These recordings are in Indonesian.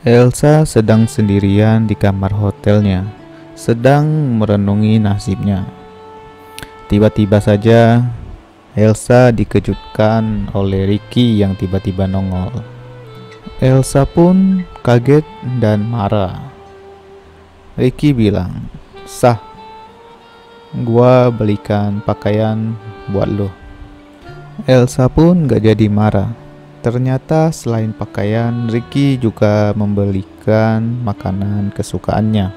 Elsa sedang sendirian di kamar hotelnya, sedang merenungi nasibnya. Tiba-tiba saja Elsa dikejutkan oleh Ricky yang tiba-tiba nongol. Elsa pun kaget dan marah. Ricky bilang, "Sah, gua belikan pakaian buat lo." Elsa pun gak jadi marah. Ternyata selain pakaian, Ricky juga membelikan makanan kesukaannya.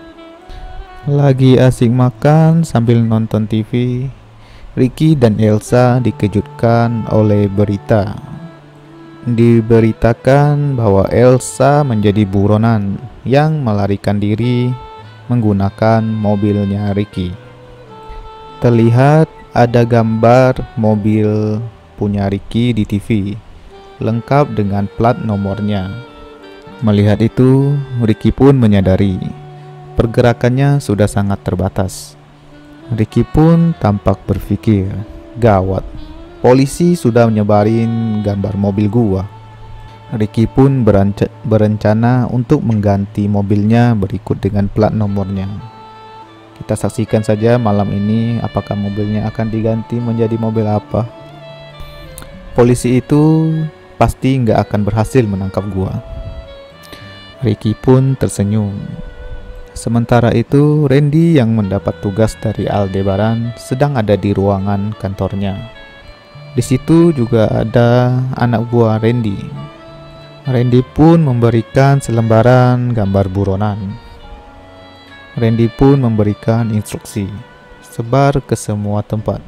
Lagi asik makan sambil nonton TV, Ricky dan Elsa dikejutkan oleh berita. Diberitakan bahwa Elsa menjadi buronan yang melarikan diri menggunakan mobilnya Ricky. Terlihat ada gambar mobil punya Ricky di TV, lengkap dengan plat nomornya. Melihat itu, Ricky pun menyadari pergerakannya sudah sangat terbatas. Ricky pun tampak berpikir, gawat, polisi sudah menyebarin gambar mobil gua. Ricky pun berencana untuk mengganti mobilnya berikut dengan plat nomornya. Kita saksikan saja malam ini apakah mobilnya akan diganti menjadi mobil apa. Polisi itu pasti nggak akan berhasil menangkap gua. Ricky pun tersenyum. Sementara itu, Randy yang mendapat tugas dari Aldebaran sedang ada di ruangan kantornya. Di situ juga ada anak buah Randy. Randy pun memberikan selembaran gambar buronan. Randy pun memberikan instruksi, sebar ke semua tempat,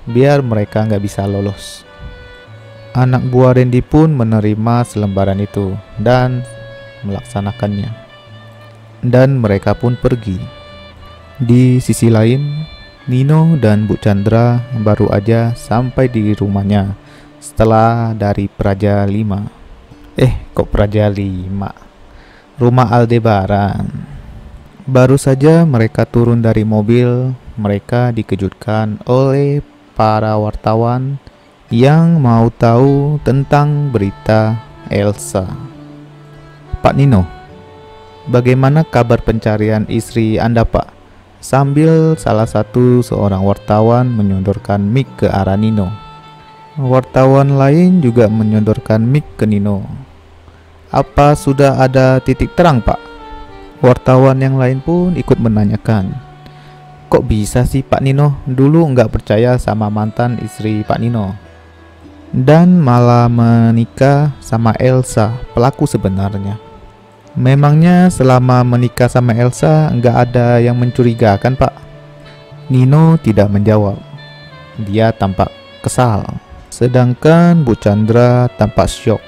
biar mereka nggak bisa lolos. Anak buah Randy pun menerima selembaran itu dan melaksanakannya. Dan mereka pun pergi. Di sisi lain, Nino dan Bu Chandra baru aja sampai di rumahnya setelah dari Praja 5. Kok Praja 5? Rumah Aldebaran. Baru saja mereka turun dari mobil, mereka dikejutkan oleh para wartawan yang mau tahu tentang berita Elsa. "Pak Nino, bagaimana kabar pencarian istri Anda, Pak?" Sambil salah satu seorang wartawan menyodorkan mic ke arah Nino. Wartawan lain juga menyodorkan mic ke Nino. "Apa sudah ada titik terang, Pak?" Wartawan yang lain pun ikut menanyakan. "Kok bisa sih Pak Nino dulu nggak percaya sama mantan istri Pak Nino dan malah menikah sama Elsa, pelaku sebenarnya? Memangnya selama menikah sama Elsa nggak ada yang mencurigakan, Pak?" Nino tidak menjawab. Dia tampak kesal. Sedangkan Bu Chandra tampak syok,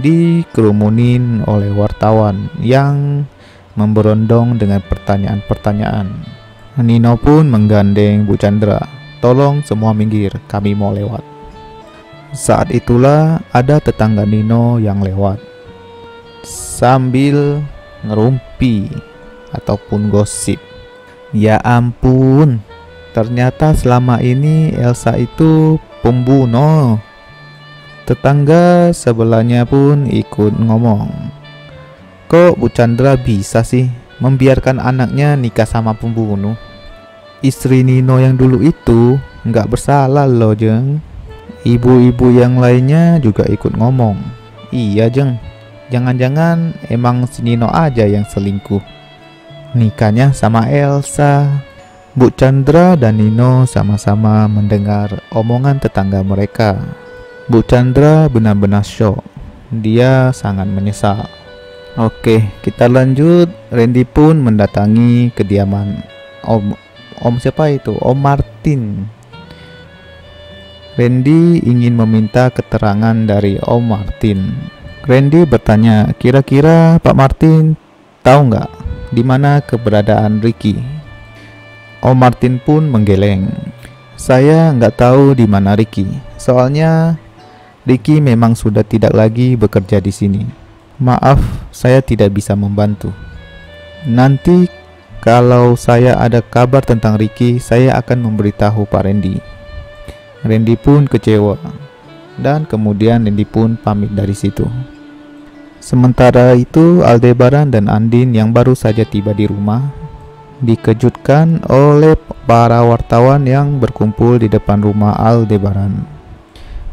dikerumunin oleh wartawan yang memberondong dengan pertanyaan-pertanyaan. Nino pun menggandeng Bu Chandra. "Tolong semua minggir, kami mau lewat." Saat itulah ada tetangga Nino yang lewat sambil ngerumpi ataupun gosip. "Ya ampun, ternyata selama ini Elsa itu pembunuh." Tetangga sebelahnya pun ikut ngomong, "Kok Bu Chandra bisa sih membiarkan anaknya nikah sama pembunuh? Istri Nino yang dulu itu nggak bersalah loh, Jeng." Ibu-ibu yang lainnya juga ikut ngomong, "Iya, Jeng, jangan-jangan emang si Nino aja yang selingkuh. Nikahnya sama Elsa." Bu Chandra dan Nino sama-sama mendengar omongan tetangga mereka. Bu Chandra benar-benar syok. Dia sangat menyesal. Oke, kita lanjut. Randy pun mendatangi kediaman Om siapa itu? Om Martin. Randy ingin meminta keterangan dari Om Martin. Randy bertanya, "Kira-kira Pak Martin tahu nggak di mana keberadaan Ricky?" Om Martin pun menggeleng. "Saya nggak tahu di mana Ricky. Soalnya Ricky memang sudah tidak lagi bekerja di sini. Maaf, saya tidak bisa membantu. Nanti kalau saya ada kabar tentang Ricky, saya akan memberitahu Pak Randy." Randy pun kecewa dan kemudian Randy pun pamit dari situ. Sementara itu, Aldebaran dan Andin yang baru saja tiba di rumah dikejutkan oleh para wartawan yang berkumpul di depan rumah Aldebaran.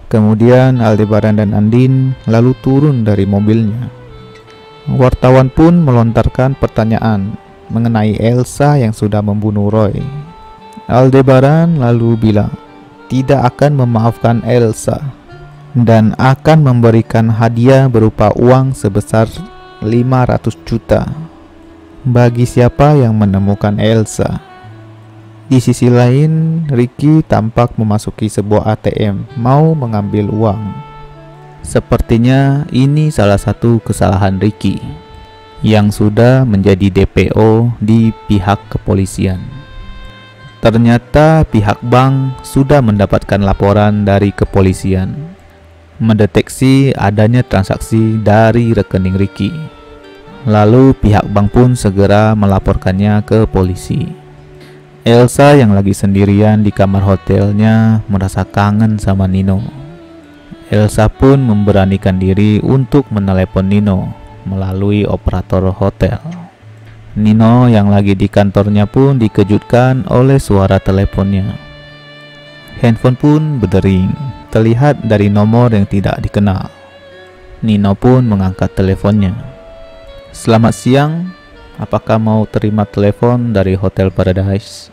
Kemudian Aldebaran dan Andin lalu turun dari mobilnya. Wartawan pun melontarkan pertanyaan mengenai Elsa yang sudah membunuh Roy. Aldebaran lalu bilang tidak akan memaafkan Elsa dan akan memberikan hadiah berupa uang sebesar 500 juta bagi siapa yang menemukan Elsa. Di sisi lain, Ricky tampak memasuki sebuah ATM mau mengambil uang. Sepertinya ini salah satu kesalahan Ricky yang sudah menjadi DPO di pihak kepolisian. Ternyata pihak bank sudah mendapatkan laporan dari kepolisian mendeteksi adanya transaksi dari rekening Ricky. Lalu pihak bank pun segera melaporkannya ke polisi. Elsa yang lagi sendirian di kamar hotelnya merasa kangen sama Nino. Elsa pun memberanikan diri untuk menelepon Nino melalui operator hotel. Nino yang lagi di kantornya pun dikejutkan oleh suara teleponnya. Handphone pun berdering, terlihat dari nomor yang tidak dikenal. Nino pun mengangkat teleponnya. Selamat siang, apakah mau terima telepon dari Hotel Paradise?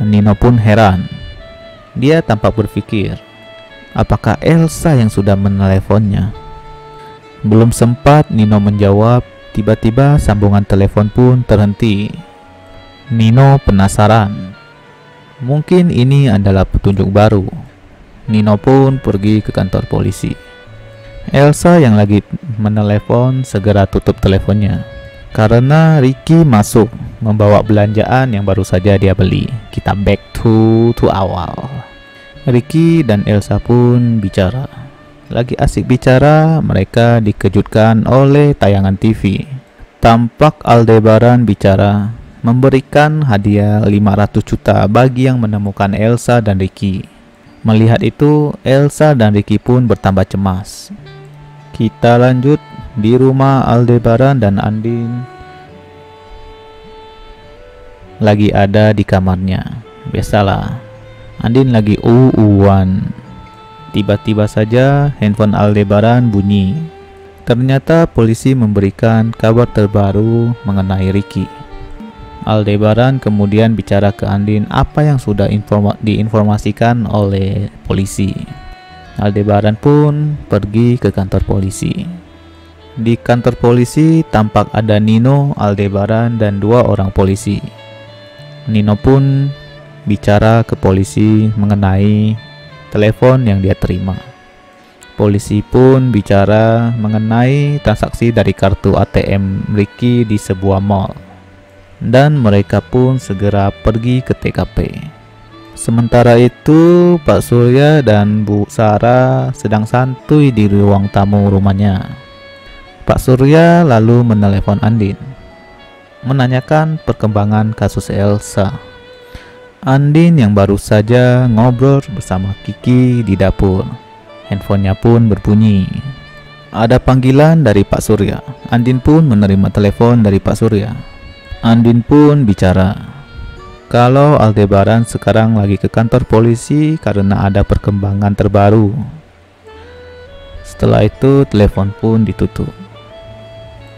Nino pun heran. Dia tampak berpikir, apakah Elsa yang sudah meneleponnya? Belum sempat Nino menjawab, tiba-tiba sambungan telepon pun terhenti. Nino penasaran. Mungkin ini adalah petunjuk baru. Nino pun pergi ke kantor polisi. Elsa yang lagi menelepon segera tutup teleponnya karena Ricky masuk membawa belanjaan yang baru saja dia beli. Kita back to awal. Ricky dan Elsa pun bicara. Lagi asik bicara, mereka dikejutkan oleh tayangan TV. Tampak Aldebaran bicara memberikan hadiah 500 juta bagi yang menemukan Elsa dan Ricky. Melihat itu, Elsa dan Ricky pun bertambah cemas. Kita lanjut di rumah Aldebaran dan Andin lagi ada di kamarnya. Biasalah, Andin lagi uuan. Tiba-tiba saja handphone Aldebaran bunyi. Ternyata polisi memberikan kabar terbaru mengenai Ricky. Aldebaran kemudian bicara ke Andin apa yang sudah diinformasikan oleh polisi. Aldebaran pun pergi ke kantor polisi. Di kantor polisi tampak ada Nino, Aldebaran, dan 2 orang polisi. Nino pun bicara ke polisi mengenai telepon yang dia terima. Polisi pun bicara mengenai transaksi dari kartu ATM Ricky di sebuah mall. Dan mereka pun segera pergi ke TKP. Sementara itu, Pak Surya dan Bu Sarah sedang santuy di ruang tamu rumahnya. Pak Surya lalu menelepon Andin, menanyakan perkembangan kasus Elsa. Andin yang baru saja ngobrol bersama Kiki di dapur. Handphonenya pun berbunyi. Ada panggilan dari Pak Surya. Andin pun menerima telepon dari Pak Surya. Andin pun bicara kalau Aldebaran sekarang lagi ke kantor polisi karena ada perkembangan terbaru. Setelah itu telepon pun ditutup.